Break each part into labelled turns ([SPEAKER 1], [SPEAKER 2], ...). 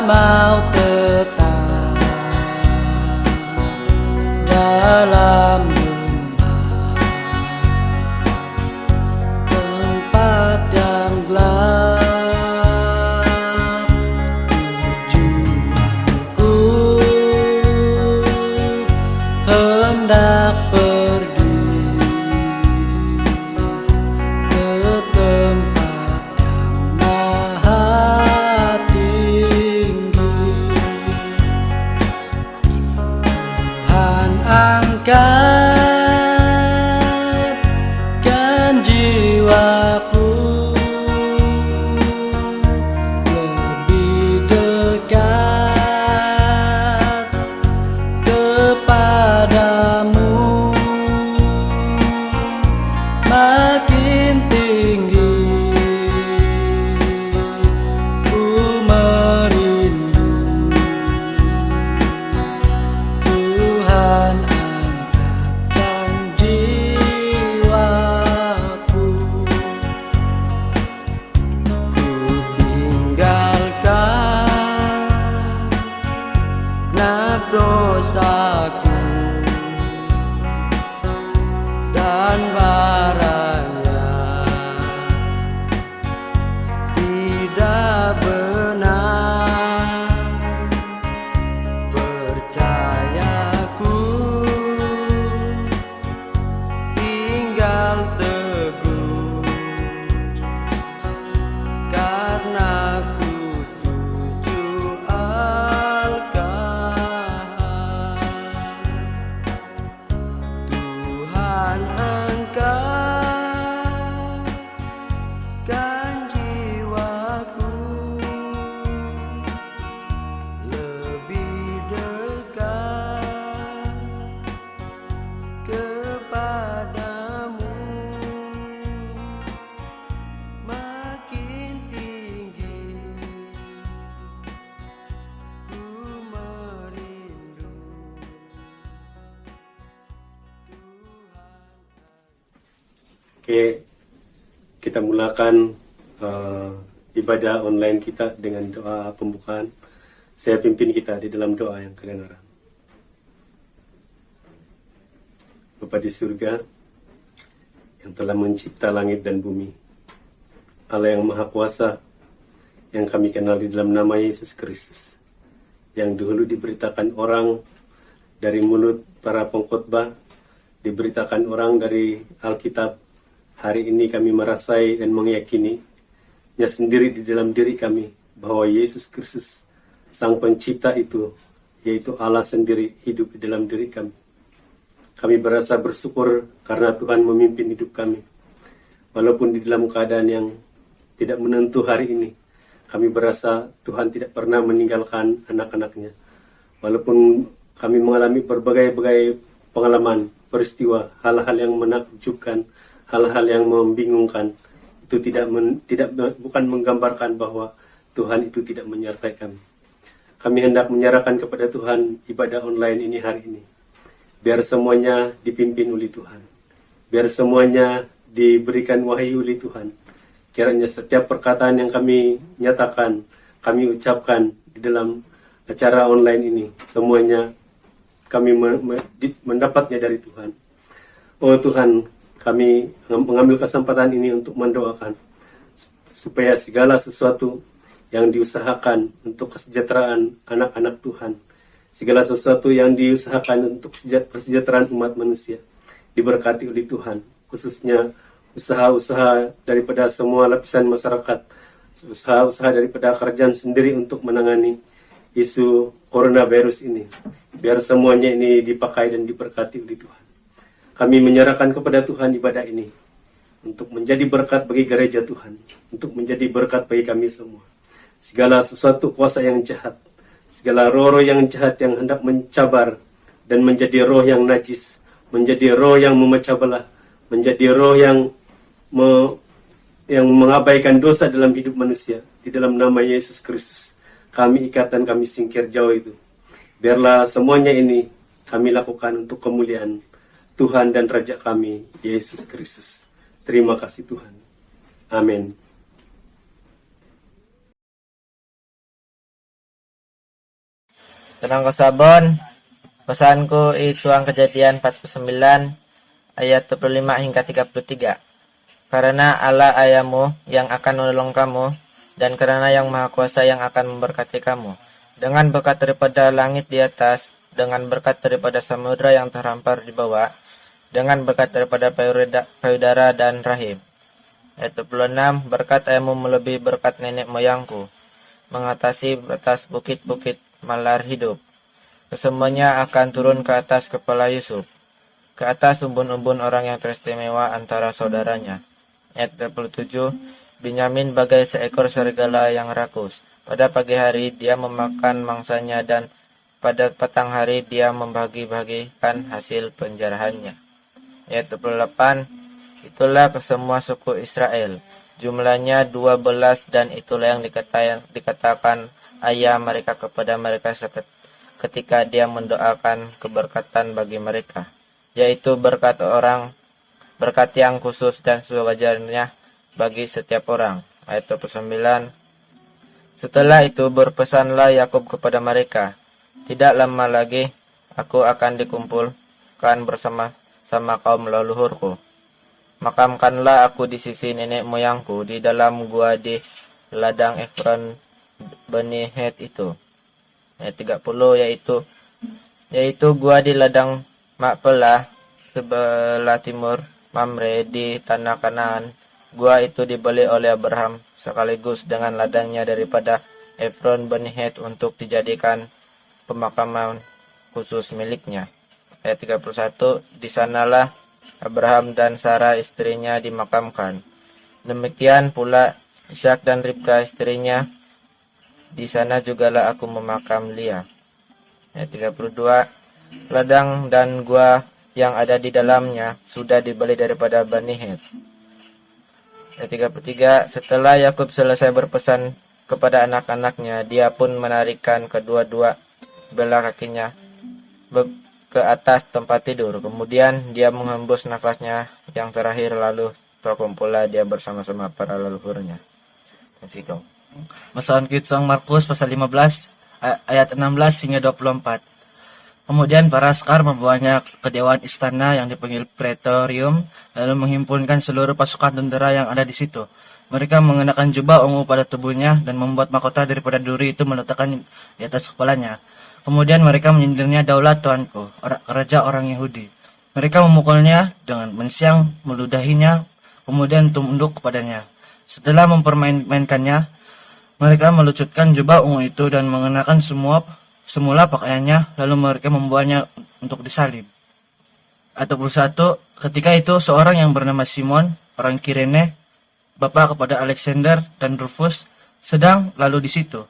[SPEAKER 1] mau tetap dalam lembah, tempat yang gelap. Tujuanku hendak pergi ke tempat yang maha tinggi. Tuhan angkatkan jiwaku lebih dekat kepadamu, makin tinggi ku merindu. Tuhan angkatkan jiwaku, ku tinggalkan genap dosaku dan baranya tidak benar. Percayaku tinggal teguh, karena ku tuju Al-Qa'ad. Tuhan angkatkan jiwaku lebih dekat kepadamu, makin tinggi ku merindu.
[SPEAKER 2] Oke, kita mulakan ibadah online kita dengan doa pembukaan. Saya pimpin kita di dalam doa yang kebenaran. Bapa di surga, yang telah mencipta langit dan bumi, Allah yang Maha Kuasa, yang kami kenal di dalam nama Yesus Kristus, yang dahulu diberitakan orang dari mulut para pengkhotbah, diberitakan orang dari Alkitab. Hari ini kami merasai dan meyakini-Nya sendiri di dalam diri kami bahwa Yesus Kristus, Sang Pencipta itu, yaitu Allah sendiri, hidup di dalam diri kami. Kami berasa bersyukur karena Tuhan memimpin hidup kami. Walaupun di dalam keadaan yang tidak menentu hari ini, kami berasa Tuhan tidak pernah meninggalkan anak-anaknya. Walaupun kami mengalami berbagai-bagai pengalaman, peristiwa, hal-hal yang menakjubkan, hal-hal yang membingungkan, itu bukan menggambarkan bahwa Tuhan itu tidak menyertai kami. Kami hendak menyerahkan kepada Tuhan ibadah online ini hari ini. Biar semuanya dipimpin oleh Tuhan. Biar semuanya diberikan wahyu oleh Tuhan. Kiranya setiap perkataan yang kami nyatakan, kami ucapkan di dalam acara online ini, semuanya kami mendapatnya dari Tuhan. Oh Tuhan, kami mengambil kesempatan ini untuk mendoakan supaya segala sesuatu yang diusahakan untuk kesejahteraan anak-anak Tuhan, segala sesuatu yang diusahakan untuk kesejahteraan umat manusia, diberkati oleh Tuhan, khususnya usaha-usaha daripada semua lapisan masyarakat, usaha-usaha daripada kerajaan sendiri untuk menangani isu coronavirus ini. Biar semuanya ini dipakai dan diberkati oleh Tuhan. Kami menyerahkan kepada Tuhan ibadah ini untuk menjadi berkat bagi gereja Tuhan, untuk menjadi berkat bagi kami semua. Segala sesuatu kuasa yang jahat, segala roh-roh yang jahat yang hendak mencabar dan menjadi roh yang najis, menjadi roh yang memecah belah, menjadi roh yang mengabaikan dosa dalam hidup manusia, di dalam nama Yesus Kristus kami ikat dan kami singkir jauh itu. Biarlah semuanya ini kami lakukan untuk kemuliaan Tuhan dan Raja kami, Yesus Kristus. Terima kasih Tuhan. Amin.
[SPEAKER 3] Tenang kasabon, pesanku isuang Kejadian 49 ayat 25 hingga 33. Karena Allah ayamu yang akan menolong kamu, dan karena yang Maha Kuasa yang akan memberkati kamu, dengan berkat daripada langit di atas, dengan berkat daripada samudra yang terhampar di bawah, dengan berkat daripada payudara dan rahim. Ayat 26, berkat ayamu melebihi berkat nenek moyangku, mengatasi batas bukit-bukit malar hidup. Kesemuanya akan turun ke atas kepala Yusuf, ke atas umbun-umbun orang yang teristimewa antara saudaranya. Ayat 27, Binyamin bagai seekor serigala yang rakus. Pada pagi hari dia memakan mangsanya, dan pada petang hari dia membagi-bagikan hasil penjarahannya. Ayat 28, itulah kesemua suku Israel, jumlahnya 12, dan itulah yang dikatakan ayah mereka kepada mereka ketika dia mendoakan keberkatan bagi mereka, yaitu berkat yang khusus dan sewajarnya bagi setiap orang. Ayat 29, setelah itu berpesanlah Yakub kepada mereka, tidak lama lagi aku akan dikumpulkan bersama kaum leluhurku. Makamkanlah aku di sisi nenek moyangku di dalam gua di ladang Efron Bani Het itu. Ayat 30, yaitu gua di ladang Makpelah sebelah timur Mamre di tanah Kanaan. Gua itu dibeli oleh Abraham sekaligus dengan ladangnya daripada Efron Bani Het untuk dijadikan pemakaman khusus miliknya. Ayat 31, di sanalah Abraham dan Sarah istrinya dimakamkan. Demikian pula Ishak dan Ribka istrinya. Di sana jugalah aku memakam Lia. Ayat 32, ladang dan gua yang ada di dalamnya sudah dibeli daripada Bani Het. Ayat 33, setelah Yakub selesai berpesan kepada anak-anaknya, dia pun menarikkan kedua-dua belah kakinya ke atas tempat tidur. Kemudian dia menghembus nafasnya yang terakhir, lalu terkumpullah dia bersama-sama para leluhurnya. Terima
[SPEAKER 4] Bacaan Kisah Markus pasal 15 ayat 16 hingga 24. Kemudian para askar membawanya ke dewan istana yang dipanggil Praetorium, lalu menghimpunkan seluruh pasukan tentara yang ada di situ. Mereka mengenakan jubah ungu pada tubuhnya dan membuat mahkota daripada duri itu meletakkan di atas kepalanya. Kemudian mereka menyindirnya, daulat Tuanku, raja orang Yahudi. Mereka memukulnya dengan mensiang, meludahinya, kemudian tunduk kepadanya. Setelah mempermainkannya, mereka melucutkan jubah ungu itu dan mengenakan semula pakaiannya, lalu mereka membawanya untuk disalib. Ayat 21, ketika itu seorang yang bernama Simon, orang Kirene, bapa kepada Alexander dan Rufus, sedang lalu di situ.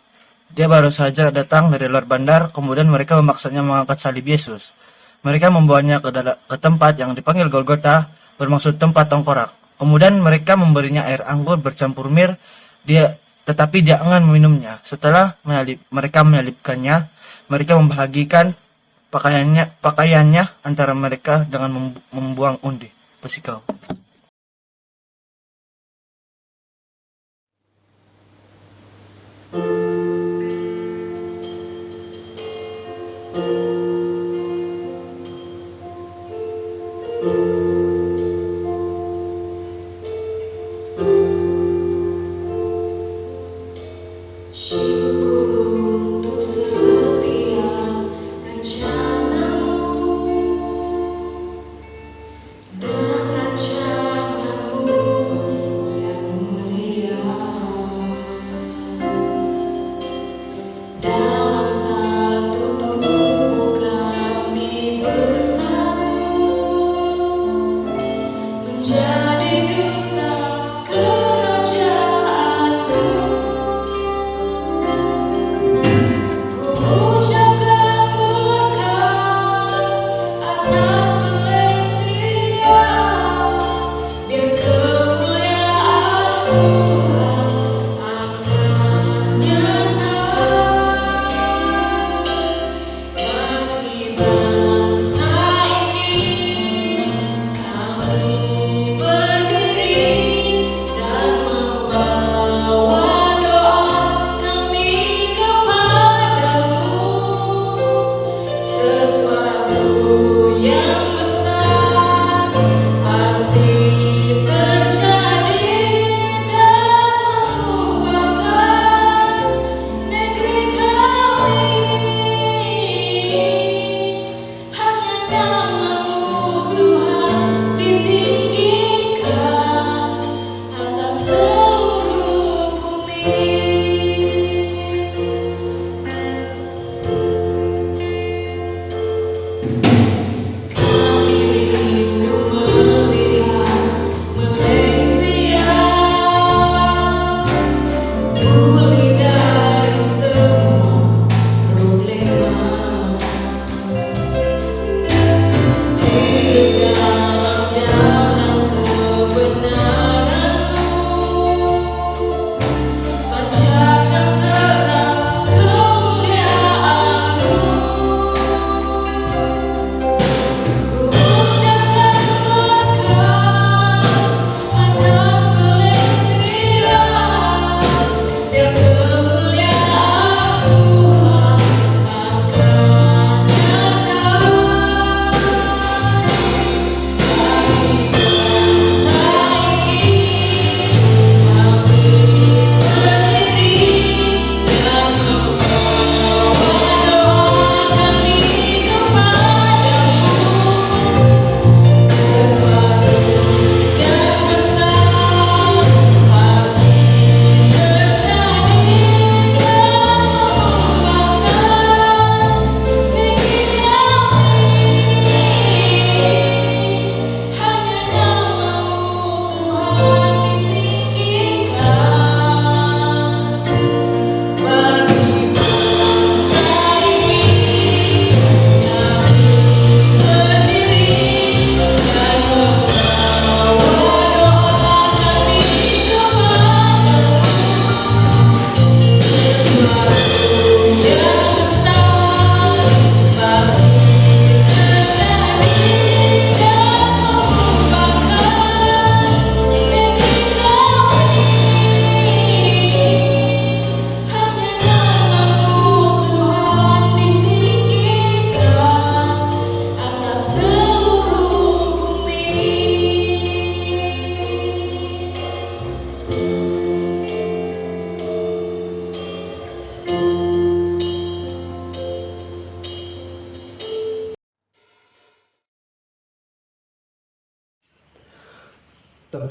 [SPEAKER 4] Dia baru saja datang dari luar bandar, kemudian mereka memaksanya mengangkat salib Yesus. Mereka membawanya ke tempat yang dipanggil Golgota, bermaksud tempat tengkorak. Kemudian mereka memberinya air anggur bercampur mir, tetapi dia enggan meminumnya. Setelah mereka menyalibkannya, mereka membagikan pakaiannya antara mereka dengan membuang undi. Pesikau.
[SPEAKER 5] Syukur untuk setiap rencanamu dan rancanganmu yang mulia. Dalam satu tubuh kami bersatu menjadi duta kerajaanmu. Ucapkan berkat atas Malaysia, biar kemuliaan Tuhan akan nyata bagi bangsa ini. Kami berdiri dan membawa doa kami kepadamu.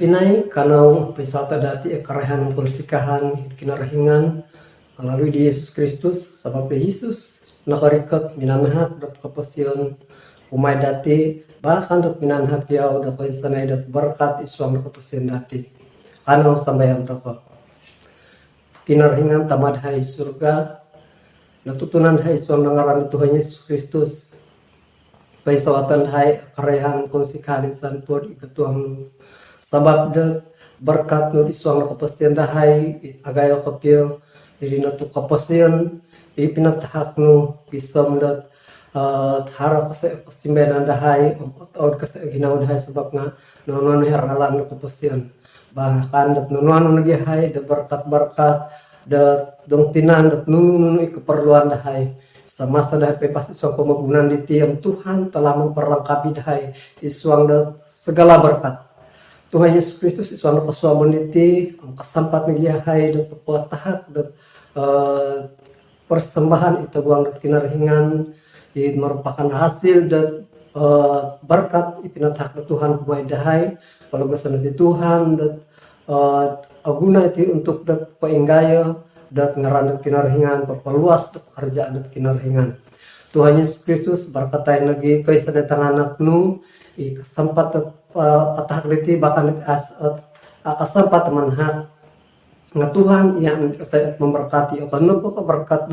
[SPEAKER 6] pinai kanau wisata dati karahan persikahan kinarahingan melalui di Yesus Kristus sebab Yesus nakarikat minanahat dat kapasion umay dati bahkan dat minanahat kiau dat insanay dat berkat iswang dat kapasion dati kanau sambayan toko kinarahingan tamad hai surga natutunan hai iswang nangaran Tuhan Yesus Kristus paisawatan hai karahan konsikalin sanpod iketuang sabab de berkat nur iswang kapasion dahai agayo kapio diri natu kapasion ipinatahak nu bisa mendat hara kesimbenan dahai atau ginaw dahai sebab nga nonon heralan nu kapasion bahkan dat nonon lagi hai de berkat de dong tinan dat nunu keperluan dahai semasa dahai pepas iswang pemagunan di tiang Tuhan telah memperlengkapi dahai iswang dat segala berkat Tuhan Yesus Kristus iswang pasuamun iti kasampat nagiyahai dan pepatahak dan persembahan itu buang dan kinarhingan itu merupakan hasil dan berkat ipinatahak Tuhan kumai dahai kalau gasan di Tuhan dan aguna itu untuk dan painggaya dan ngaran dan kinarhingan perluas dan pekerjaan dan kinarhingan Tuhan Yesus Kristus berkatain lagi kaisa datang anak nu kesempatan patah liti bahkan kasempat manhat nga Tuhan yang saya memberkati akan berkat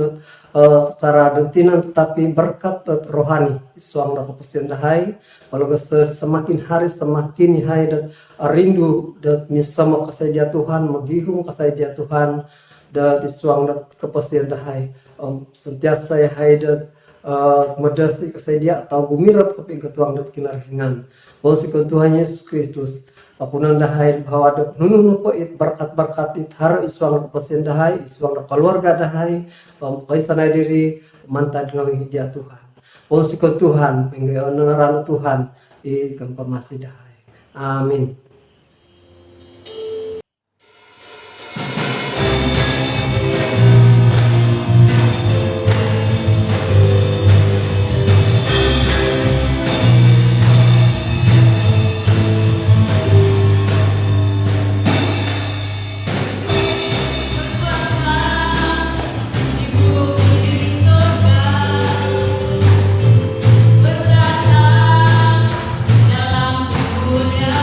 [SPEAKER 6] secara dentinan tetapi berkat rohani iswang da kapasion dahai kalau semakin hari semakin hai dan rindu dan misama kasaya Tuhan magihung kasaya Tuhan dan iswang da kapasion dahai sentiasa hai dan medasi kasaya atau gumirat kaping ketuang dan kinarhingan Bosikan Tuhan Yesus Kristus akunan dahai bahwa dat nunu po it berkat-berkat it hara iswang kapasion dahai iswang keluarga dahai kaisanay diri mantad ngawing hidya Tuhan Bosikan Tuhan penggayon ngaran Tuhan ikang pamasi dahai amin.
[SPEAKER 5] Dalam tubuhnya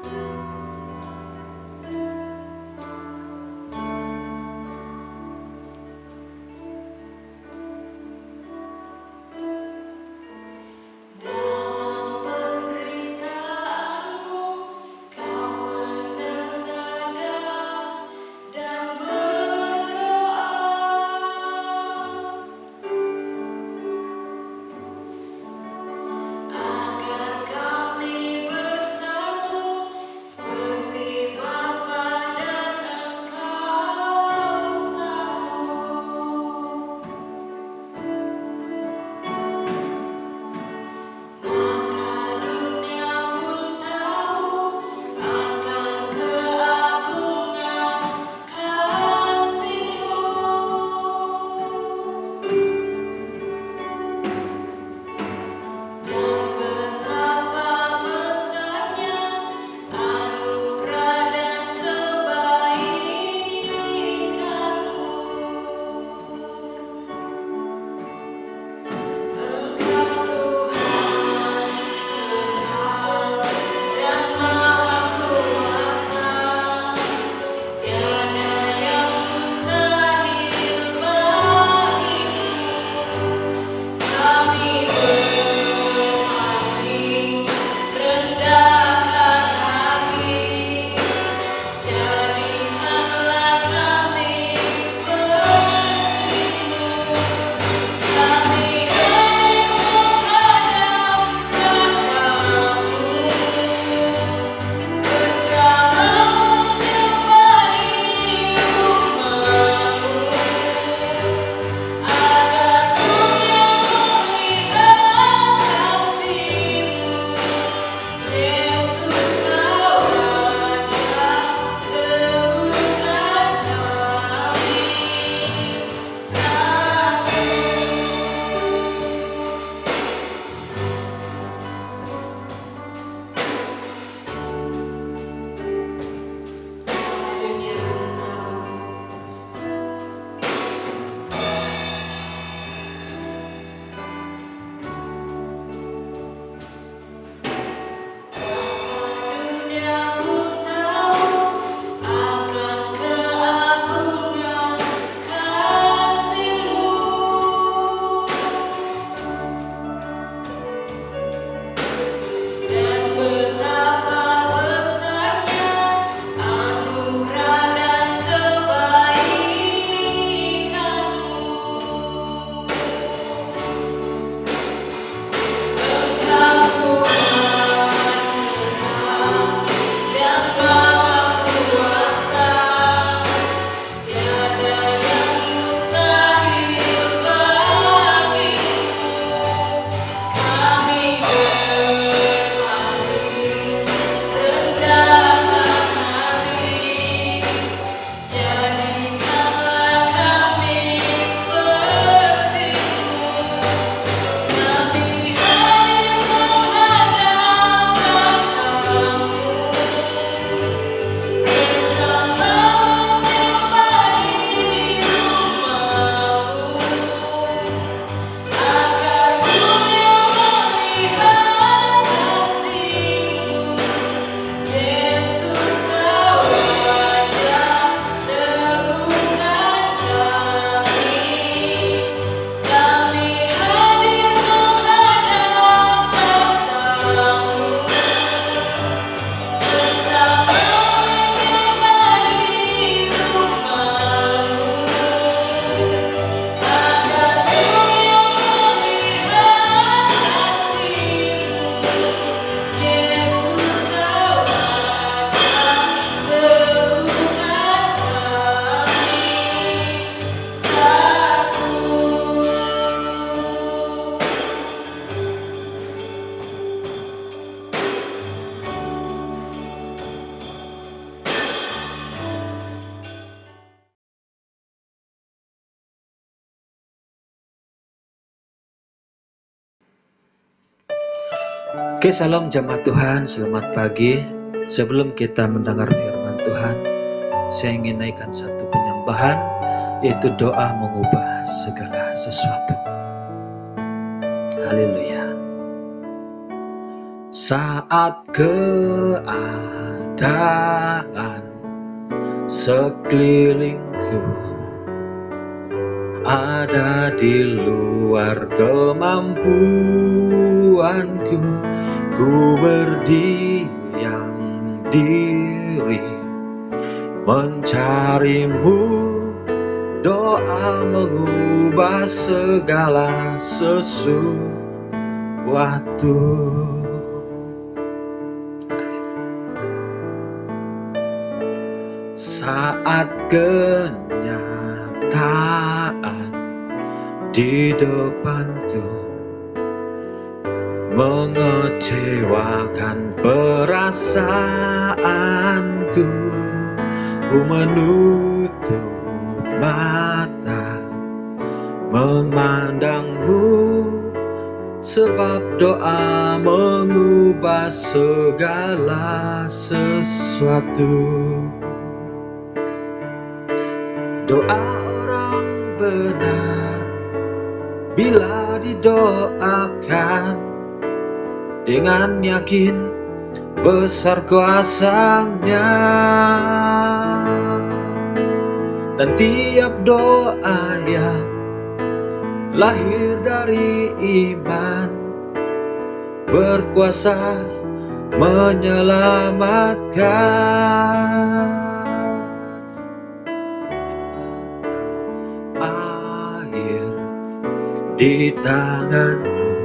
[SPEAKER 5] Dalam penderitaanmu, kau menengadah dan berdoa agar kami bersatu seperti Bapa dan Engkau satu. Maka dunia pun tahu akan keagungan kasih-Mu dan betapa besarnya anugerah dan kebaikan-Mu. Engkau Tuhan kekal dan Maha Kuasa, tiada yang mustahil bagi-Mu. Kami berpaling rendahkan hati, jadikanlah kami seperti-Mu. Kami hadir menghadap Bapa-Mu, bersama-Mu menyembah rumah-Mu, agar dunia melihat kasih-Mu. Yesus Kau Raja, teguhkan kami satu. Dunia pun tahu dunia pun tahu akan keagungan kasih-Mu dan betapa besarnya anugerah dan kebaikan-Mu. Engkau Tuhan kekal dan Maha Kuasa, tiada yang mustahil bagi-Mu. Kami berpaling rendahkan hati, jadikanlah kami seperti-Mu. Kami hadir menghadap Bapa-Mu, bersama-Mu menyembah rumah-Mu, agar dunia melihat kasih-Mu. Yesus Kau Raja, teguhkan kami. Kami hadir menghadap Bapa-Mu, bersama-Mu menyembah rumah-Mu, agar dunia melihat kasih-Mu. Yesus Kau Raja, teguhkan kami satu.
[SPEAKER 7] Oke, salam jamaah Tuhan, selamat pagi. Sebelum kita mendengar firman Tuhan, saya ingin naikkan satu penyembahan, yaitu doa mengubah segala sesuatu. Haleluya. Saat keadaan keadaan sekelilingku ada di luar kemampuanku. Ku berdiam diri mencarimu, doa mengubah segala sesuatu. Saat kenyataan di depanku mengecewakan perasaanku, ku menutup mata memandangmu, sebab doa mengubah segala sesuatu. Doa orang benar bila didoakan dengan yakin besar kuasanya, dan tiap doa yang lahir dari iman berkuasa menyelamatkan. Air di tanganmu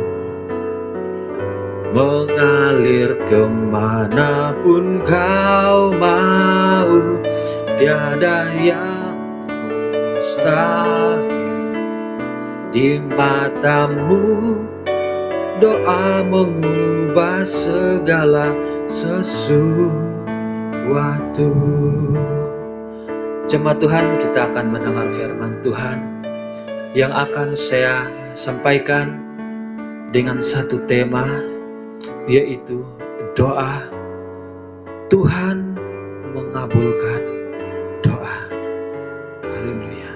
[SPEAKER 7] mengalir kemanapun kau mau, tiada yang mustahil di matamu. Doa mengubah segala sesuatu. Jemaat Tuhan, kita akan mendengar firman Tuhan yang akan saya sampaikan dengan satu tema, yaitu doa. Tuhan mengabulkan doa. Haleluya.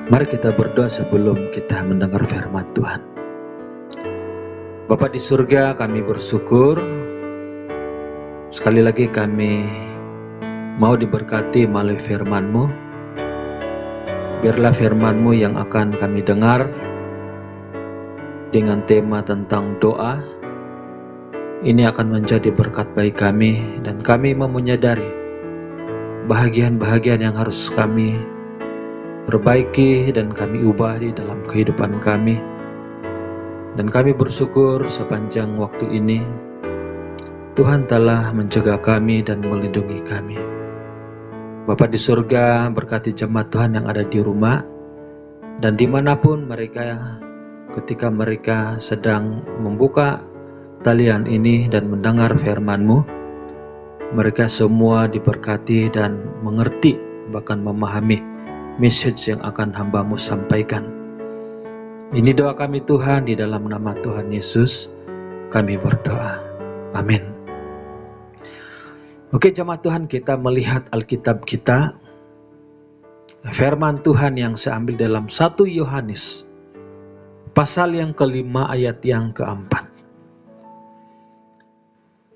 [SPEAKER 7] Mari kita berdoa sebelum kita mendengar firman Tuhan. Bapa di surga, kami bersyukur sekali lagi kami mau diberkati melalui firman-Mu. Biarlah firman-Mu yang akan kami dengar dengan tema tentang doa ini akan menjadi berkat bagi kami, dan kami mau menyadari bahagian-bahagian yang harus kami perbaiki dan kami ubah di dalam kehidupan kami. Dan kami bersyukur sepanjang waktu ini Tuhan telah menjaga kami dan melindungi kami. Bapa di surga, berkati jemaat Tuhan yang ada di rumah dan dimanapun mereka ketika mereka sedang membuka talian ini dan mendengar firman-Mu, mereka semua diberkati dan mengerti bahkan memahami message yang akan hamba-Mu sampaikan. Ini doa kami Tuhan, di dalam nama Tuhan Yesus kami berdoa. Amin. Oke jemaat Tuhan, kita melihat Alkitab kita. Firman Tuhan yang saya ambil dalam 1 Yohanes pasal yang ke-5 ayat yang ke-4.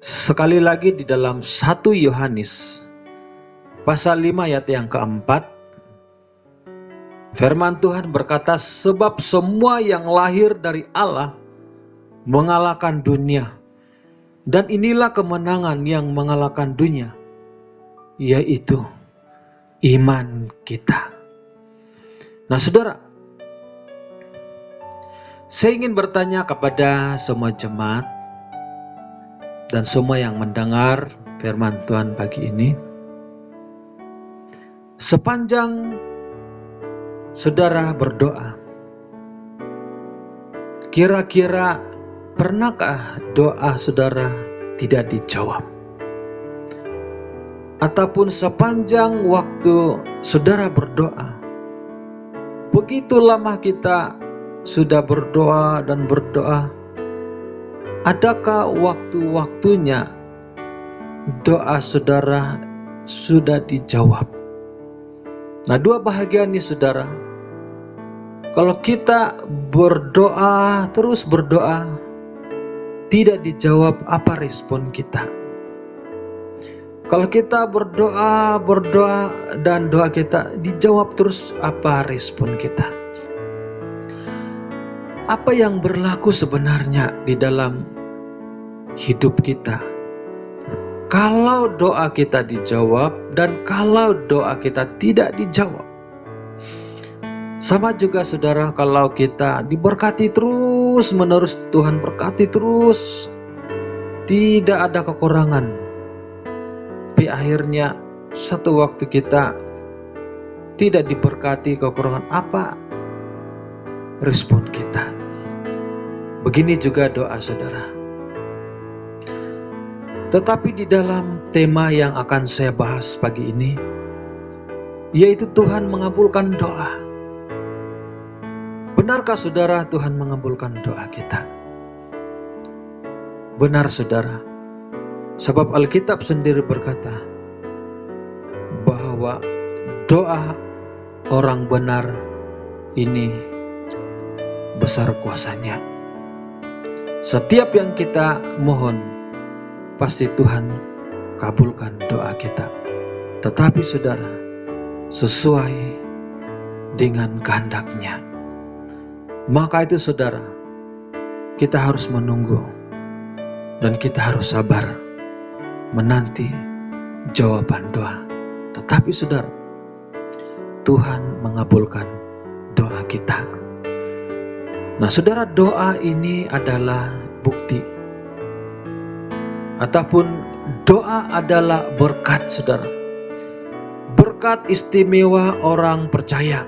[SPEAKER 7] Sekali lagi di dalam 1 Yohanes pasal 5 ayat yang ke-4, firman Tuhan berkata, sebab semua yang lahir dari Allah mengalahkan dunia. Dan inilah kemenangan yang mengalahkan dunia, yaitu iman kita. Nah saudara, saya ingin bertanya kepada semua jemaat dan semua yang mendengar firman Tuhan pagi ini. Sepanjang saudara berdoa, kira-kira pernahkah doa saudara tidak dijawab? Ataupun sepanjang waktu saudara berdoa, begitu lama kita sudah berdoa dan berdoa, adakah waktu-waktunya doa saudara sudah dijawab? Nah, dua bahagian ini saudara. Kalau kita berdoa, terus berdoa, tidak dijawab, apa respon kita? Kalau kita berdoa dan doa kita dijawab terus, apa respon kita? Apa yang berlaku sebenarnya di dalam hidup kita? Kalau doa kita dijawab dan kalau doa kita tidak dijawab. Sama juga saudara, kalau kita diberkati terus menerus, Tuhan berkati terus, tidak ada kekurangan. Tapi akhirnya satu waktu kita tidak diberkati, kekurangan, apa respon kita? Begini juga doa saudara. Tetapi di dalam tema yang akan saya bahas pagi ini, yaitu Tuhan mengabulkan doa. Benarkah saudara Tuhan mengabulkan doa kita? Benar saudara. Sebab Alkitab sendiri berkata bahwa doa orang benar ini besar kuasanya. Setiap yang kita mohon, pasti Tuhan kabulkan doa kita. Tetapi saudara, sesuai dengan kehendak-Nya. Maka itu saudara, kita harus menunggu dan kita harus sabar menanti jawaban doa. Tetapi saudara, Tuhan mengabulkan doa kita. Nah saudara, doa ini adalah bukti, ataupun doa adalah berkat saudara. Berkat istimewa orang percaya,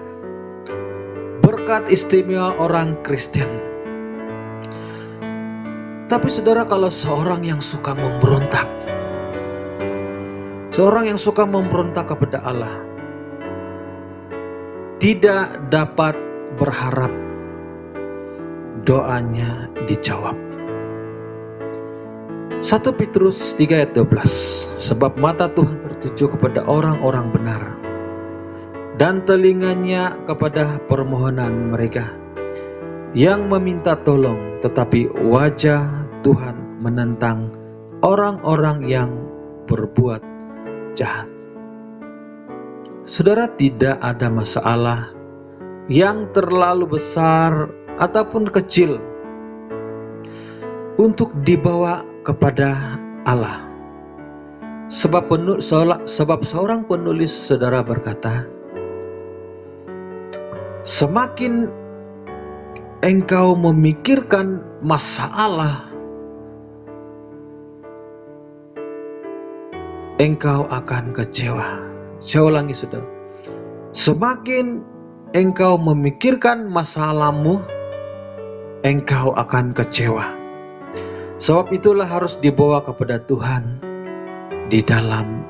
[SPEAKER 7] berkat istimewa orang Kristen. Tapi saudara, kalau seorang yang suka memberontak, seorang yang suka memberontak kepada Allah, tidak dapat berharap doanya dijawab. 1 Petrus 3 ayat 12, sebab mata Tuhan tertuju kepada orang-orang benar dan telinganya kepada permohonan mereka yang meminta tolong, tetapi wajah Tuhan menentang orang-orang yang berbuat jahat. Saudara, tidak ada masalah yang terlalu besar ataupun kecil untuk dibawa kepada Allah. Sebab seorang penulis saudara berkata, semakin engkau memikirkan masalah, engkau akan kecewa. Saya ulangi saudara, semakin engkau memikirkan masalahmu, engkau akan kecewa. Sebab itulah harus dibawa kepada Tuhan di dalam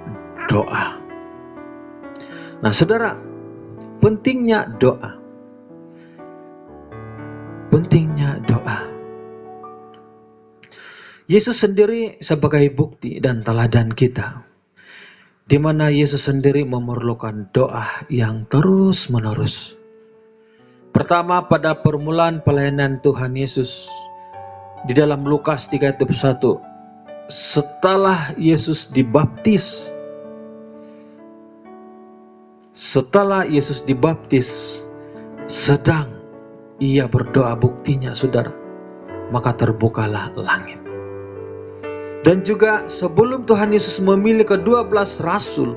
[SPEAKER 7] doa. Nah saudara, pentingnya doa. Pentingnya doa. Yesus sendiri sebagai bukti dan teladan kita, di mana Yesus sendiri memerlukan doa yang terus-menerus. Pertama, pada permulaan pelayanan Tuhan Yesus, di dalam Lukas 3 ayat 1, setelah Yesus dibaptis, sedang ia berdoa, buktinya saudara, maka terbukalah langit. Dan juga sebelum Tuhan Yesus memilih ke-12 rasul,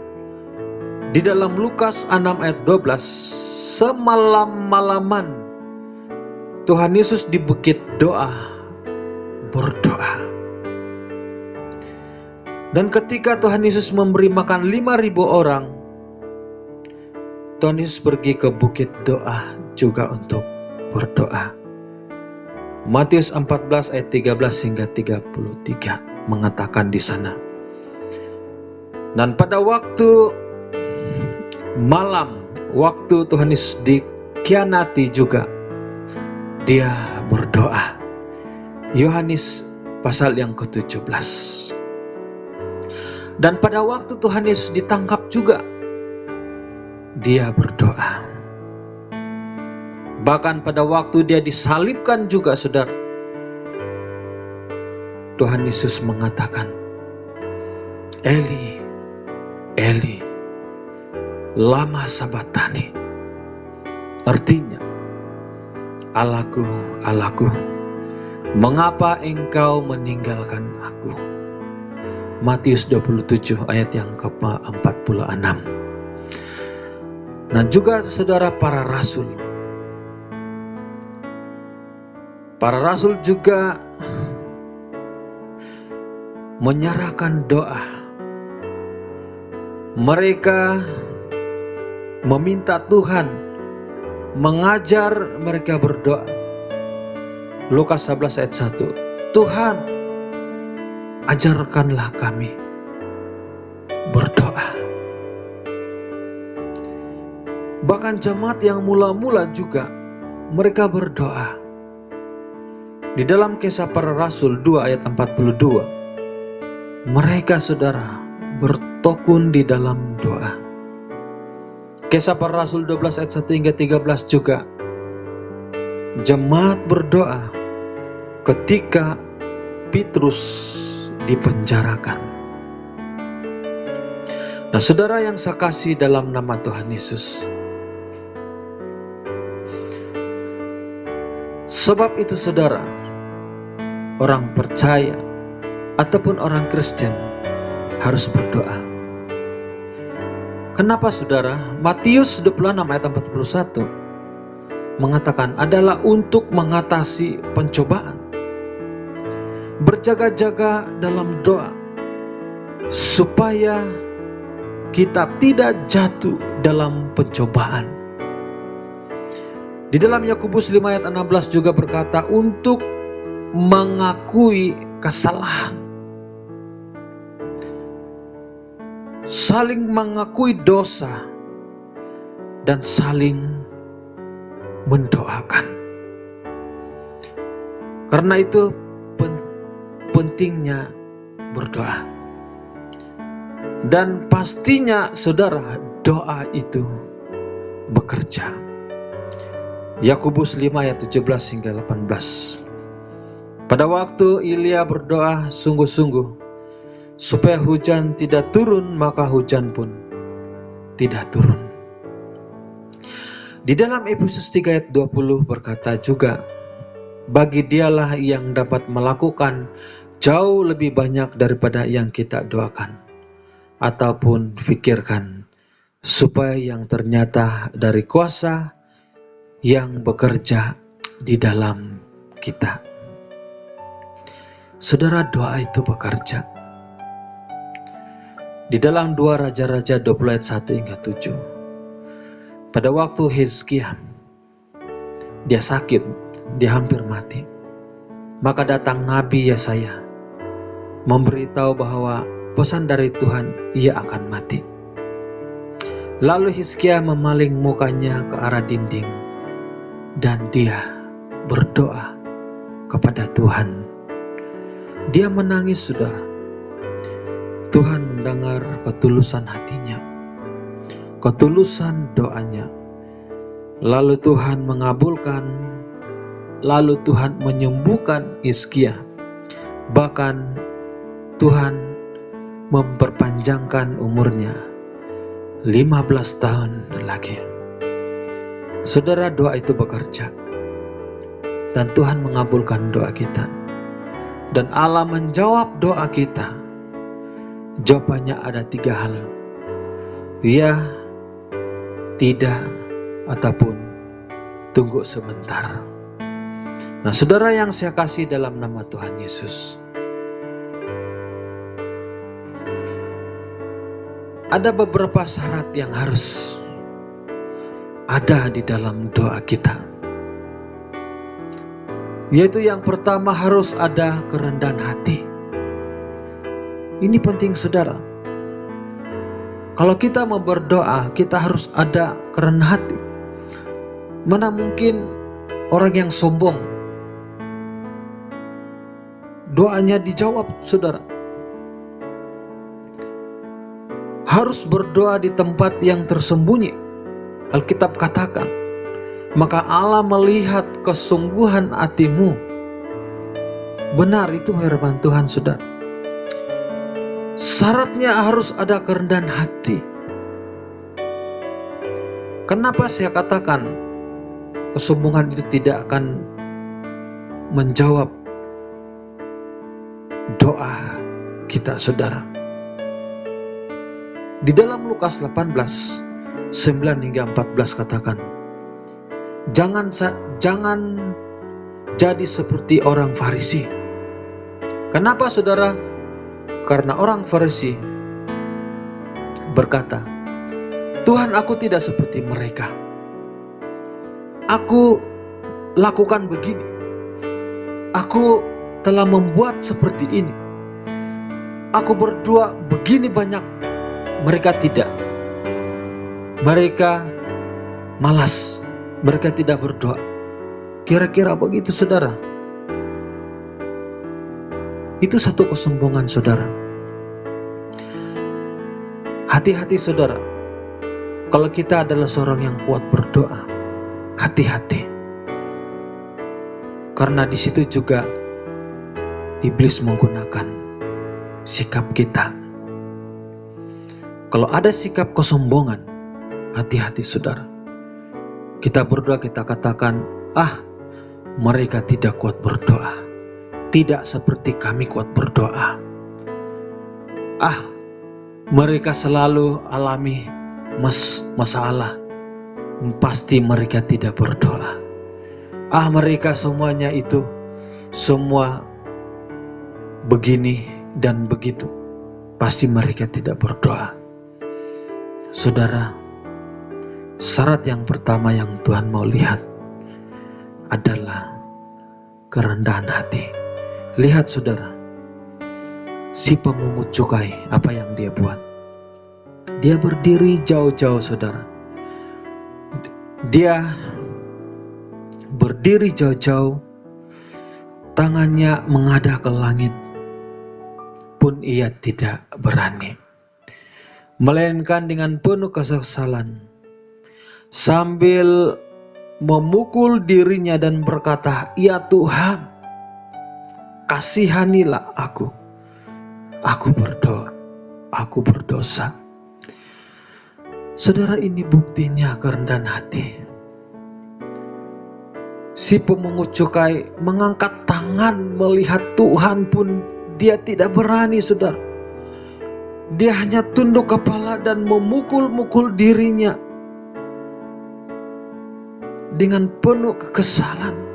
[SPEAKER 7] di dalam Lukas 6 ayat 12, semalam-malaman Tuhan Yesus di bukit doa berdoa. Dan ketika Tuhan Yesus memberi makan 5.000 orang, Tuhan Yesus pergi ke bukit doa juga untuk berdoa. Matius 14 ayat 13 hingga 33 mengatakan di sana. Dan pada waktu malam, waktu Tuhan Yesus dikhianati juga, dia berdoa. Yohanes pasal yang ke-17. Dan pada waktu Tuhan Yesus ditangkap juga, dia berdoa. Bahkan pada waktu dia disalibkan juga saudara, Tuhan Yesus mengatakan, Eli, Eli, lama sabatani. Artinya, Allahku, Allahku, mengapa engkau meninggalkan aku? Matius 27 ayat yang ke-46. Nah juga saudara, para rasul juga menyerahkan doa. Mereka meminta Tuhan mengajar mereka berdoa. Lukas 11 ayat 1. Tuhan, ajarkanlah kami berdoa. Bahkan jemaat yang mula-mula juga mereka berdoa. Di dalam Kisah Para Rasul 2 ayat 42, mereka saudara bertekun di dalam doa. Kisah Para Rasul 12 ayat 1 hingga 13 juga jemaat berdoa ketika Petrus dipenjarakan. Nah saudara yang saya kasih dalam nama Tuhan Yesus, sebab itu saudara, orang percaya ataupun orang Kristen harus berdoa. Kenapa saudara? Matius 26 ayat 41 mengatakan adalah untuk mengatasi pencobaan. Berjaga-jaga dalam doa supaya kita tidak jatuh dalam pencobaan. Di dalam Yakobus 5 ayat 16 juga berkata untuk mengakui kesalahan, saling mengakui dosa, dan saling mendoakan. Karena itu pentingnya berdoa. Dan pastinya saudara, doa itu bekerja. Yakobus 5 ayat 17 hingga 18. Pada waktu Elia berdoa sungguh-sungguh supaya hujan tidak turun, maka hujan pun tidak turun. Di dalam Efesus 3 ayat 20 berkata juga, bagi dialah yang dapat melakukan jauh lebih banyak daripada yang kita doakan ataupun pikirkan, supaya yang ternyata dari kuasa yang bekerja di dalam kita. Saudara, doa itu bekerja. Di dalam 2 Raja-Raja 20 ayat 1 hingga 7. Pada waktu Hizkia, dia sakit, dia hampir mati. Maka datang Nabi Yesaya memberitahu bahwa pesan dari Tuhan, ia akan mati. Lalu Hizkia memaling mukanya ke arah dinding dan dia berdoa kepada Tuhan. Dia menangis saudara. Tuhan mendengar ketulusan hatinya, ketulusan doanya. Lalu Tuhan mengabulkan, lalu Tuhan menyembuhkan Hizkia. Bahkan Tuhan memperpanjangkan umurnya 15 tahun lagi. Saudara, doa itu bekerja. Dan Tuhan mengabulkan doa kita. Dan Allah menjawab doa kita. Jawabannya ada 3 hal. Ya, tidak, ataupun tunggu sebentar. Nah saudara yang saya kasih dalam nama Tuhan Yesus, ada beberapa syarat yang harus ada di dalam doa kita. Yaitu yang pertama, harus ada kerendahan hati. Ini penting saudara. Kalau kita mau berdoa, kita harus ada kerendahan hati. Mana mungkin orang yang sombong doanya dijawab saudara. Harus berdoa di tempat yang tersembunyi. Alkitab katakan, maka Allah melihat kesungguhan hatimu. Benar, itu firman Tuhan, saudara. Syaratnya harus ada kerendahan hati. Kenapa saya katakan kesombongan itu tidak akan menjawab doa kita, saudara? Di dalam Lukas 18, 9 hingga 14 katakan, Jangan jadi seperti orang Farisi. Kenapa, saudara? Karena orang Farisi berkata, Tuhan, aku tidak seperti mereka. Aku lakukan begini. Aku telah membuat seperti ini. Aku berdoa begini banyak. Mereka tidak. Mereka malas. Mereka tidak berdoa. Kira-kira begitu, saudara. Itu satu kesombongan, saudara. Hati-hati, saudara. Kalau kita adalah seorang yang kuat berdoa, hati-hati. Karena di situ juga iblis menggunakan sikap kita. Kalau ada sikap kesombongan, hati-hati, saudara. Kita berdoa, kita katakan, mereka tidak kuat berdoa. Tidak seperti kami kuat berdoa. Mereka selalu alami masalah. Pasti mereka tidak berdoa. Mereka semuanya itu semua begini dan begitu. Pasti mereka tidak berdoa. Saudara, syarat yang pertama yang Tuhan mau lihat adalah kerendahan hati. Lihat, saudara, si pemungut cukai, apa yang dia buat? Dia berdiri jauh-jauh, saudara. Dia berdiri jauh-jauh, tangannya menghadap ke langit, pun ia tidak berani. Melainkan dengan penuh kesesalan, sambil memukul dirinya dan berkata, Ya Tuhan, kasihanilah aku. Aku berdosa. Saudara, ini buktinya kerendahan hati. Si pemungut cukai mengangkat tangan melihat Tuhan pun dia tidak berani, saudara. Dia hanya tunduk kepala dan memukul-mukul dirinya dengan penuh kekesalan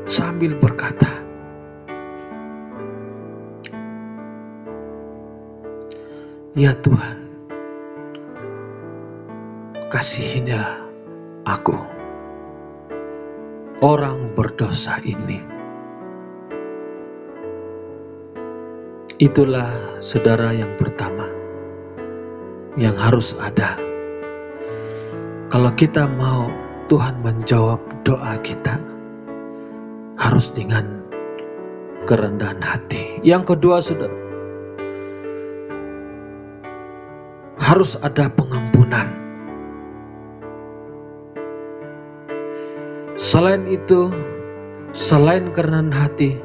[SPEAKER 7] sambil berkata, Ya Tuhan, kasihinilah aku, orang berdosa ini. Itulah, saudara, yang pertama yang harus ada. Kalau kita mau Tuhan menjawab doa kita, harus dengan kerendahan hati. Yang kedua, saudara, harus ada pengampunan. Selain itu, selain kerendahan hati,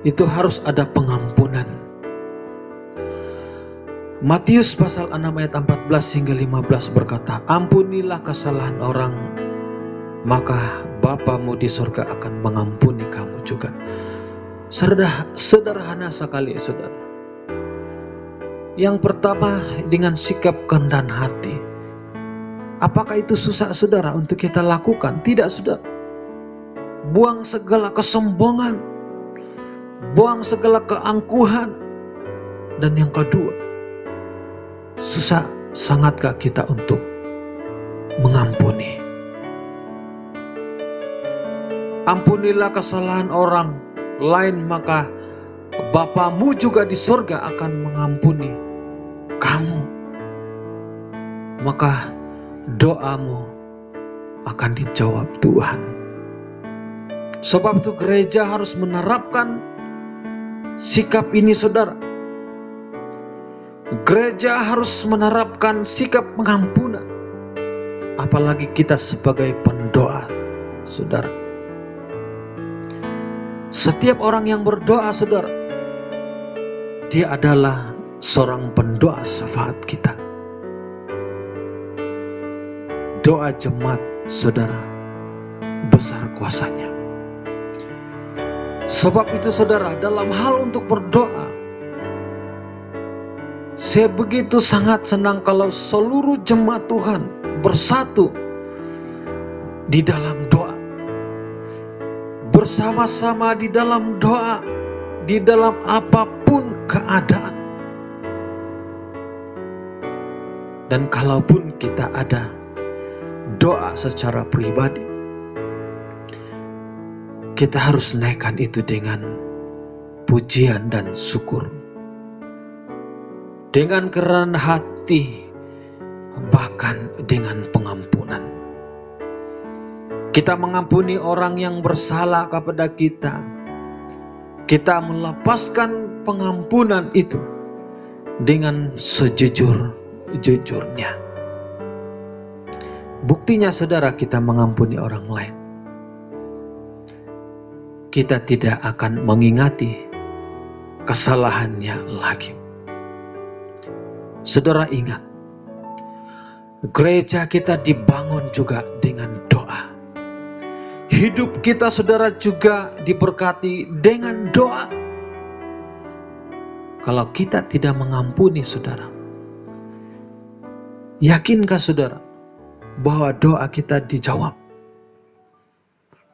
[SPEAKER 7] itu harus ada pengampunan. Matius pasal 6 ayat 14 hingga 15 berkata, Ampunilah kesalahan orang, maka Bapamu di surga akan mengampuni kamu juga. Sederhana sekali, saudara. Yang pertama, dengan sikap kerendahan hati. Apakah itu susah, saudara, untuk kita lakukan? Tidak, saudara. Buang segala kesombongan, buang segala keangkuhan. Dan yang kedua, susah sangatkah kita untuk mengampuni? Ampunilah kesalahan orang lain, maka Bapamu juga di surga akan mengampuni kamu. Maka doamu akan dijawab Tuhan. Sebab itu gereja harus menerapkan sikap ini, saudara. Gereja harus menerapkan sikap pengampunan. Apalagi kita sebagai pendoa, saudara. Setiap orang yang berdoa, saudara, dia adalah seorang pendoa syafaat kita. Doa jemaat, saudara, besar kuasanya. Sebab itu, saudara, dalam hal untuk berdoa, saya begitu sangat senang kalau seluruh jemaat Tuhan bersatu di dalam doa, bersama-sama di dalam doa, di dalam apapun keadaan. Dan kalaupun kita ada doa secara pribadi, kita harus naikkan itu dengan pujian dan syukur, dengan kerendahan hati, bahkan dengan pengampunan. Kita mengampuni orang yang bersalah kepada kita. Kita melepaskan pengampunan itu dengan sejujur-jujurnya. Buktinya, saudara, kita mengampuni orang lain, kita tidak akan mengingati kesalahannya lagi. Saudara, ingat, gereja kita dibangun juga dengan doa. Hidup kita, saudara, juga diberkati dengan doa. Kalau kita tidak mengampuni, saudara, yakinkah saudara bahwa doa kita dijawab?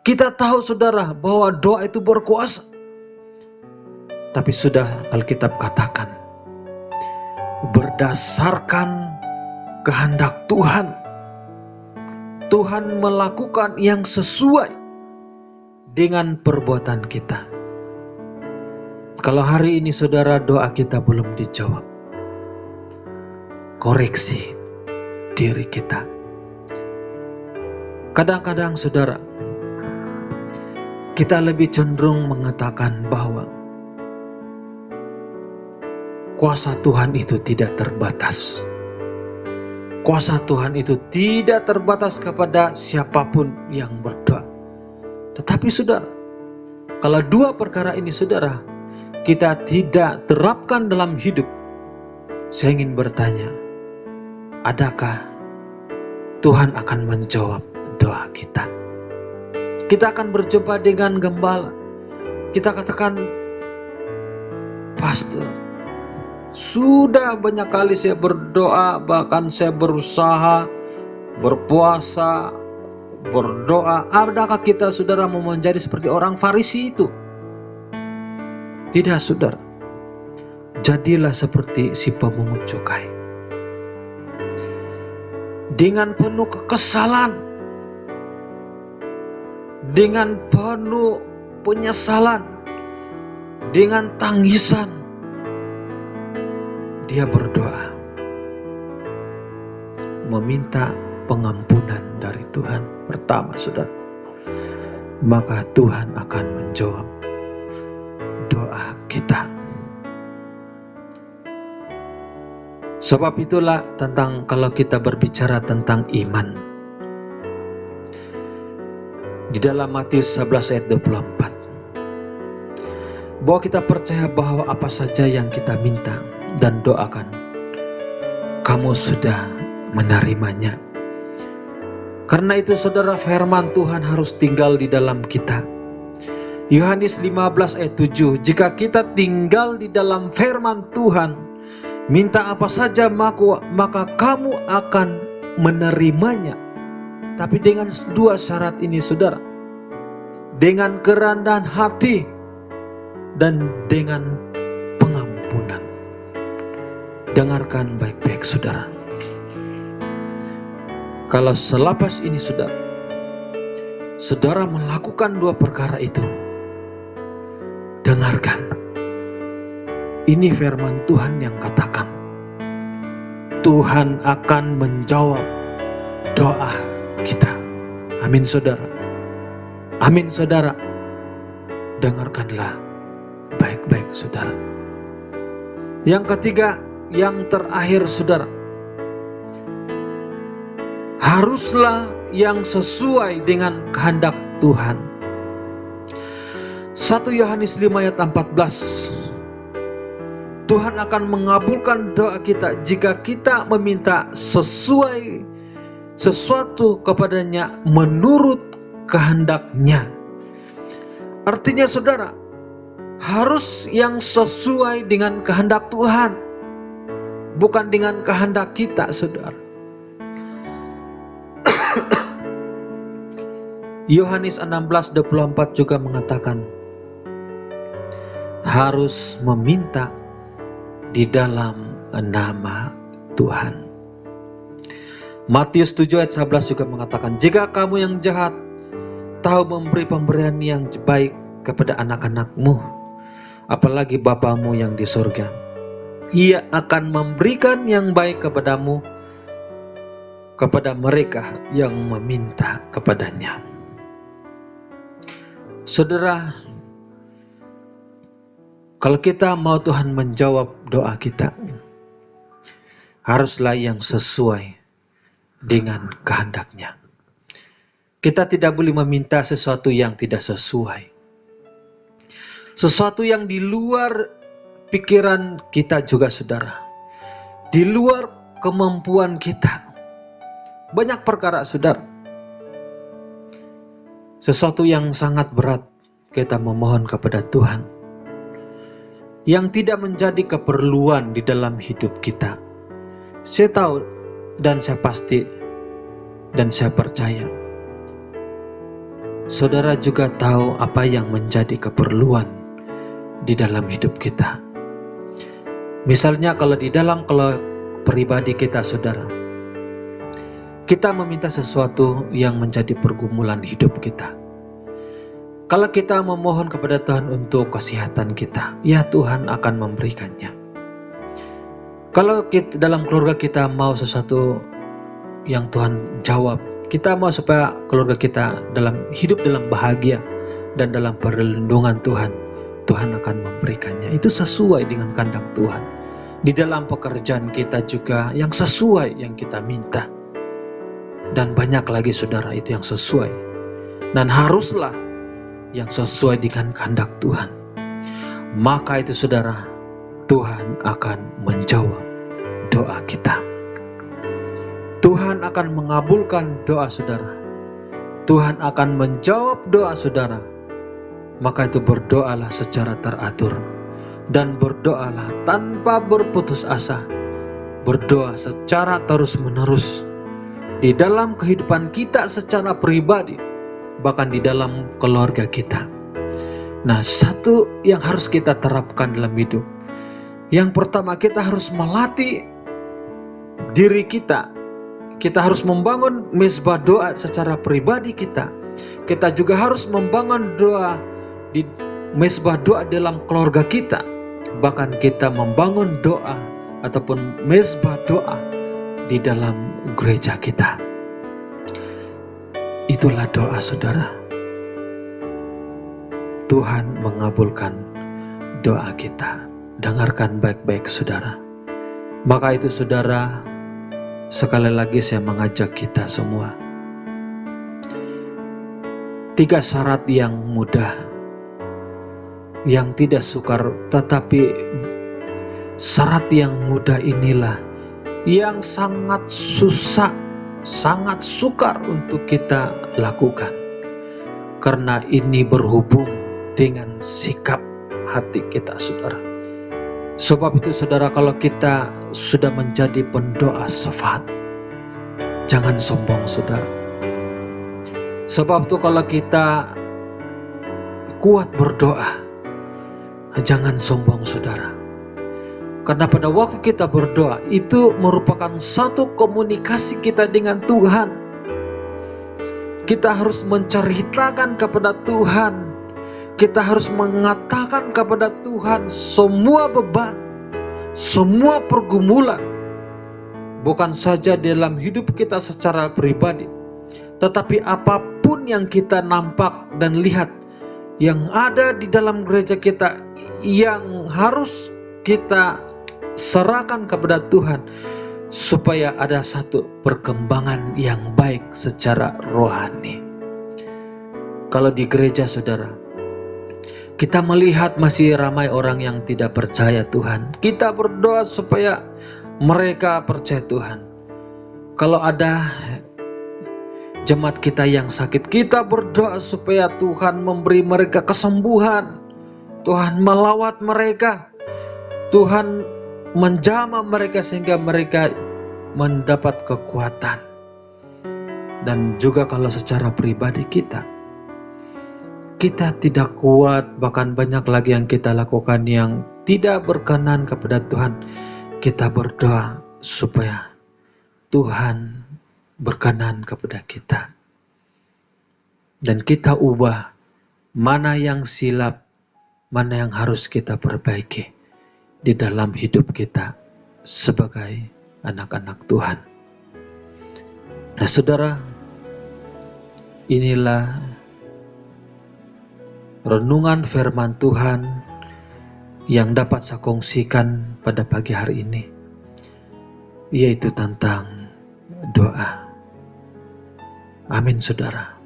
[SPEAKER 7] Kita tahu, saudara, bahwa doa itu berkuasa. Tapi sudah Alkitab katakan, berdasarkan kehendak Tuhan, Tuhan melakukan yang sesuai dengan perbuatan kita. Kalau hari ini, saudara, doa kita belum dijawab, koreksi diri kita. Kadang-kadang, saudara, kita lebih cenderung mengatakan bahwa kuasa Tuhan itu tidak terbatas. Kuasa Tuhan itu tidak terbatas kepada siapapun yang berdoa. Tetapi, saudara, kalau dua perkara ini, saudara, kita tidak terapkan dalam hidup, saya ingin bertanya, adakah Tuhan akan menjawab doa kita? Kita akan berjumpa dengan gembala, kita katakan, pastor, sudah banyak kali saya berdoa, bahkan saya berusaha, berpuasa, berdoa. Adakah kita, saudara, mau menjadi seperti orang Farisi itu? Tidak, saudara. Jadilah seperti si pemungut cukai. Dengan penuh kekesalan, dengan penuh penyesalan, dengan tangisan, dia berdoa, meminta pengampunan dari Tuhan. Pertama, saudara, maka Tuhan akan menjawab doa kita. Sebab itulah kalau kita berbicara tentang iman, di dalam Matius 11 ayat 24, bahwa kita percaya bahwa apa saja yang kita minta dan doakan, kamu sudah menerimanya. Karena itu, saudara, firman Tuhan harus tinggal di dalam kita. Yohanes 15 ayat 7, jika kita tinggal di dalam firman Tuhan, minta apa saja maka kamu akan menerimanya. Tapi dengan dua syarat ini, saudara, dengan kerendahan hati dan dengan pengampunan. Dengarkan baik-baik, saudara. Kalau selepas ini, saudara melakukan dua perkara itu, dengarkan. Ini firman Tuhan yang katakan, Tuhan akan menjawab doa kita. Amin, saudara. Amin, saudara. Dengarkanlah baik-baik, saudara. Yang ketiga, yang terakhir, saudara, haruslah yang sesuai dengan kehendak Tuhan. 1 Yohanes 5 ayat 14. Tuhan akan mengabulkan doa kita jika kita meminta sesuatu kepadanya menurut kehendak-Nya. Artinya saudara, harus yang sesuai dengan kehendak Tuhan, bukan dengan kehendak kita, saudara. Yohanes 16:24 juga mengatakan harus meminta di dalam nama Tuhan. Matius 7 ayat 11 juga mengatakan, jika kamu yang jahat tahu memberi pemberian yang baik kepada anak-anakmu, apalagi Bapamu yang di surga, Ia akan memberikan yang baik kepadamu, kepada mereka yang meminta kepadanya. Saudara, kalau kita mau Tuhan menjawab doa kita, haruslah yang sesuai dengan kehendak-Nya. Kita tidak boleh meminta sesuatu yang tidak sesuai. Sesuatu yang di luar pikiran kita juga, saudara. Di luar kemampuan kita. Banyak perkara, saudara. Sesuatu yang sangat berat kita memohon kepada Tuhan, yang tidak menjadi keperluan di dalam hidup kita. Saya tahu dan saya pasti dan saya percaya, saudara juga tahu apa yang menjadi keperluan di dalam hidup kita. Misalnya kalau di dalam pribadi kita, saudara, kita meminta sesuatu yang menjadi pergumulan hidup kita. Kalau kita memohon kepada Tuhan untuk kesehatan kita, ya Tuhan akan memberikannya. Kalau kita, dalam keluarga kita mau sesuatu yang Tuhan jawab, kita mau supaya keluarga kita hidup dalam bahagia dan dalam perlindungan Tuhan, Tuhan akan memberikannya. Itu sesuai dengan kehendak Tuhan. Di dalam pekerjaan kita juga yang sesuai yang kita minta. Dan banyak lagi, saudara, itu yang sesuai. Dan haruslah yang sesuai dengan kehendak Tuhan. Maka itu, saudara, Tuhan akan menjawab doa kita. Tuhan akan mengabulkan doa saudara. Tuhan akan menjawab doa saudara. Maka itu berdoalah secara teratur dan berdoalah tanpa berputus asa. Berdoa secara terus-menerus di dalam kehidupan kita secara pribadi, bahkan di dalam keluarga kita. Nah, satu yang harus kita terapkan dalam hidup. Yang pertama, kita harus melatih diri kita. Kita harus membangun mezbah doa secara pribadi kita. Kita juga harus membangun doa di mezbah doa dalam keluarga kita. Bahkan kita membangun doa ataupun mezbah doa di dalam gereja kita. Itulah doa saudara. Tuhan mengabulkan doa kita. Dengarkan baik-baik saudara. Maka itu saudara, sekali lagi saya mengajak kita semua. 3 syarat yang mudah, yang tidak sukar, tetapi syarat yang mudah inilah yang sangat susah, sangat sukar untuk kita lakukan. Karena ini berhubung dengan sikap hati kita saudara. Sebab itu saudara, kalau kita sudah menjadi pendoa syafaat, jangan sombong saudara. Sebab itu kalau kita kuat berdoa, jangan sombong saudara. Karena pada waktu kita berdoa, itu merupakan satu komunikasi kita dengan Tuhan. Kita harus menceritakan kepada Tuhan. Kita harus mengatakan kepada Tuhan semua beban, semua pergumulan. Bukan saja dalam hidup kita secara pribadi, tetapi apapun yang kita nampak dan lihat yang ada di dalam gereja kita, yang harus kita serahkan kepada Tuhan, supaya ada satu perkembangan yang baik secara rohani. Kalau di gereja saudara, Kita melihat masih ramai orang yang tidak percaya Tuhan. Kita berdoa supaya mereka percaya Tuhan. Kalau ada jemaat kita yang sakit, kita berdoa supaya Tuhan memberi mereka kesembuhan. Tuhan melawat mereka. Tuhan menjamah mereka sehingga mereka mendapat kekuatan. Dan juga kalau secara pribadi kita tidak kuat, bahkan banyak lagi yang kita lakukan yang tidak berkenan kepada Tuhan, kita berdoa supaya Tuhan berkenan kepada kita. Dan kita ubah mana yang silap, mana yang harus kita perbaiki di dalam hidup kita sebagai anak-anak Tuhan. Nah saudara, inilah renungan firman Tuhan yang dapat saya kongsikan pada pagi hari ini, yaitu tentang doa. Amin saudara.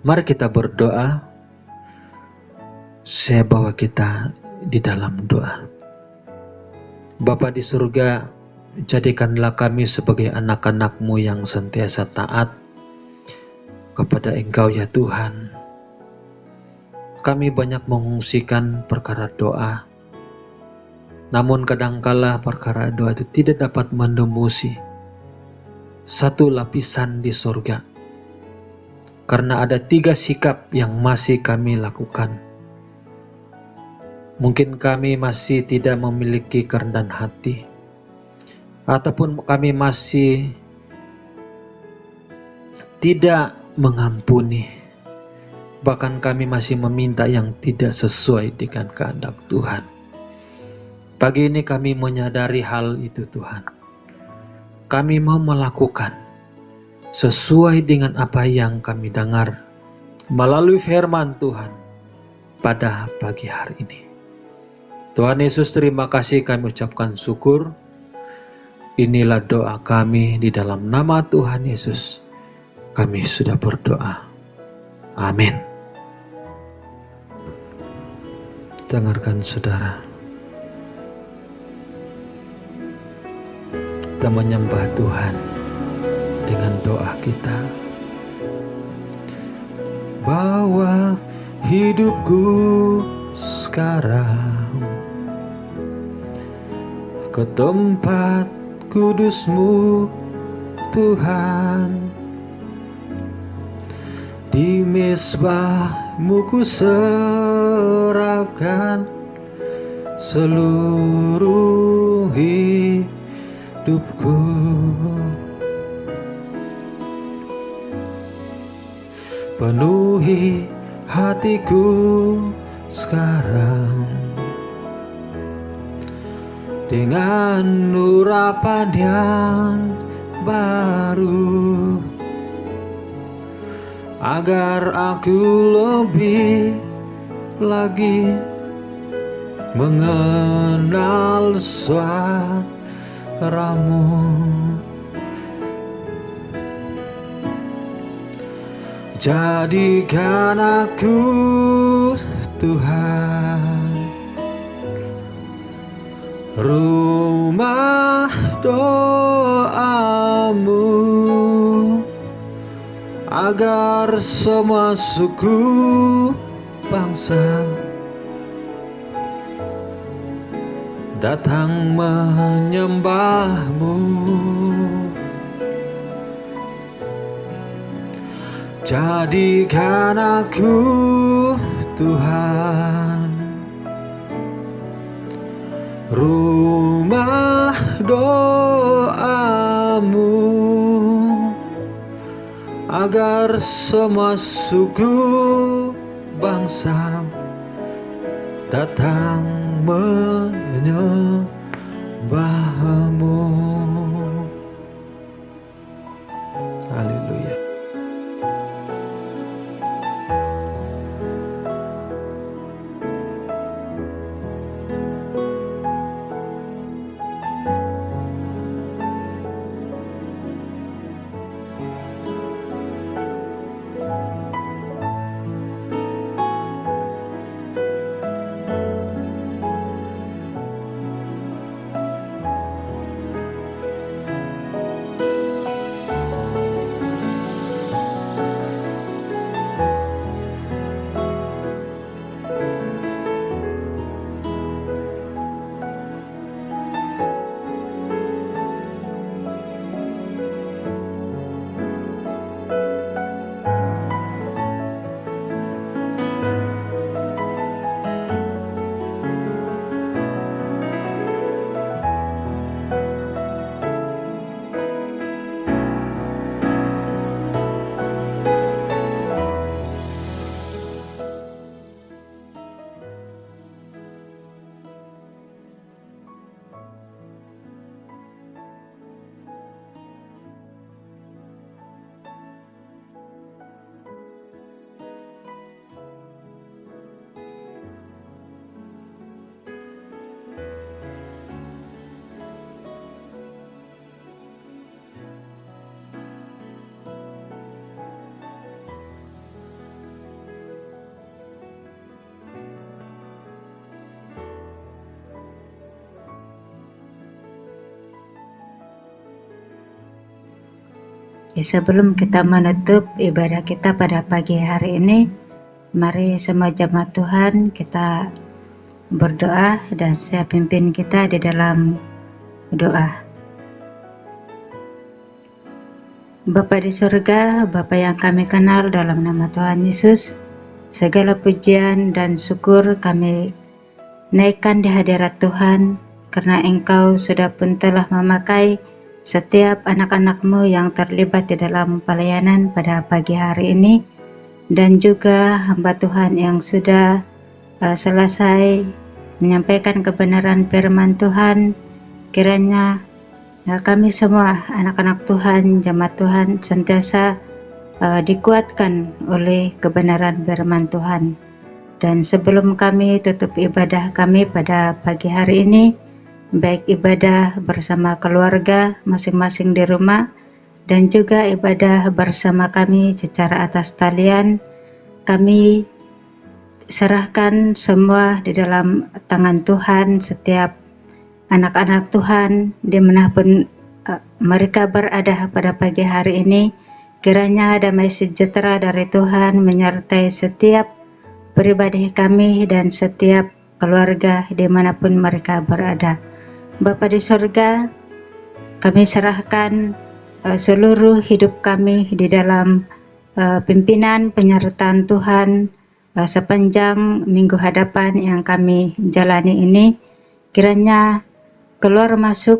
[SPEAKER 7] Mari kita berdoa. Saya bawa kita di dalam doa. Bapa di surga, jadikanlah kami sebagai anak-anak-Mu yang sentiasa taat kepada Engkau ya Tuhan. Kami banyak mengungsikan perkara doa, namun kadangkala perkara doa itu tidak dapat menembus satu lapisan di surga, karena ada 3 sikap yang masih kami lakukan. Mungkin kami masih tidak memiliki kerendahan hati, ataupun kami masih tidak mengampuni. Bahkan kami masih meminta yang tidak sesuai dengan kehendak Tuhan. Pagi ini kami menyadari hal itu Tuhan. Kami mau melakukan sesuai dengan apa yang kami dengar melalui firman Tuhan pada pagi hari ini. Tuhan Yesus, terima kasih, kami ucapkan syukur. Inilah doa kami di dalam nama Tuhan Yesus. Kami sudah berdoa. Amin. Dengarkan saudara. Kita menyembah Tuhan dengan doa kita. Bawa hidupku sekarang ke tempat kudus-Mu Tuhan. Di mezbah-Mu ku serahkan seluruh hidupku. Penuhi hatiku sekarang dengan urapan yang baru, agar aku lebih lagi mengenal suara-Mu. Jadikan aku Tuhan rumah doa-Mu, agar semua suku bangsa datang menyembah-Mu. Jadikan aku Tuhan rumah doa-Mu, agar semua suku bangsa datang menyembah-Mu. Haleluya.
[SPEAKER 8] Sebelum kita menutup ibadah kita pada pagi hari ini, mari semua jemaat Tuhan kita berdoa dan saya pimpin kita di dalam doa. Bapa di surga, Bapa yang kami kenal dalam nama Tuhan Yesus, segala pujian dan syukur kami naikkan di hadirat Tuhan karena Engkau sudah pun telah memakai setiap anak-anak-Mu yang terlibat di dalam pelayanan pada pagi hari ini, dan juga hamba Tuhan yang sudah selesai menyampaikan kebenaran firman Tuhan. Kiranya kami semua anak-anak Tuhan, jemaat Tuhan sentiasa dikuatkan oleh kebenaran firman Tuhan. Dan sebelum kami tutup ibadah kami pada pagi hari ini, baik ibadah bersama keluarga masing-masing di rumah dan juga ibadah bersama kami secara atas talian, kami serahkan semua di dalam tangan Tuhan. Setiap anak-anak Tuhan dimanapun mereka berada pada pagi hari ini, kiranya damai sejahtera dari Tuhan menyertai setiap pribadi kami dan setiap keluarga dimanapun mereka berada. Bapa di surga, kami serahkan seluruh hidup kami di dalam pimpinan penyertaan Tuhan sepanjang minggu hadapan yang kami jalani ini. Kiranya keluar masuk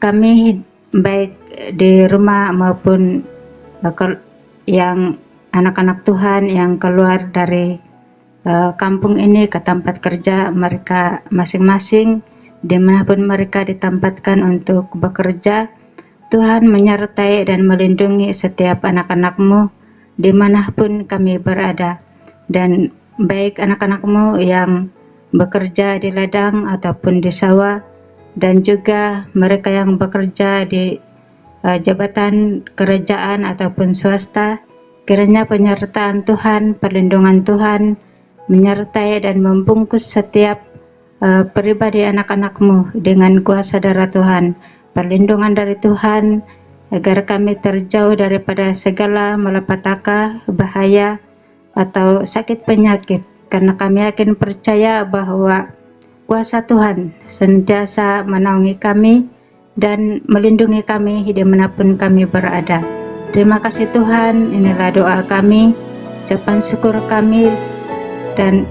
[SPEAKER 8] kami baik di rumah maupun yang anak-anak Tuhan yang keluar dari kampung ini ke tempat kerja mereka masing-masing, dimanapun mereka ditempatkan untuk bekerja. Tuhan menyertai dan melindungi setiap anak-anak-Mu dimanapun kami berada, dan baik anak-anak-Mu yang bekerja di ladang ataupun di sawah, dan juga mereka yang bekerja di jabatan kerajaan ataupun swasta. Kiranya penyertaan Tuhan, perlindungan Tuhan menyertai dan membungkus setiap pribadi anak-anak-Mu dengan kuasa darah Tuhan, perlindungan dari Tuhan, agar kami terjauh daripada segala malapetaka, bahaya, atau sakit penyakit, karena kami yakin percaya bahwa kuasa Tuhan senantiasa menaungi kami dan melindungi kami dimanapun kami berada. Terima kasih Tuhan, inilah doa kami, ucapan syukur kami, dan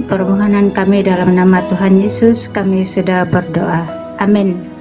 [SPEAKER 8] permohonan kami dalam nama Tuhan Yesus kami sudah berdoa. Amin.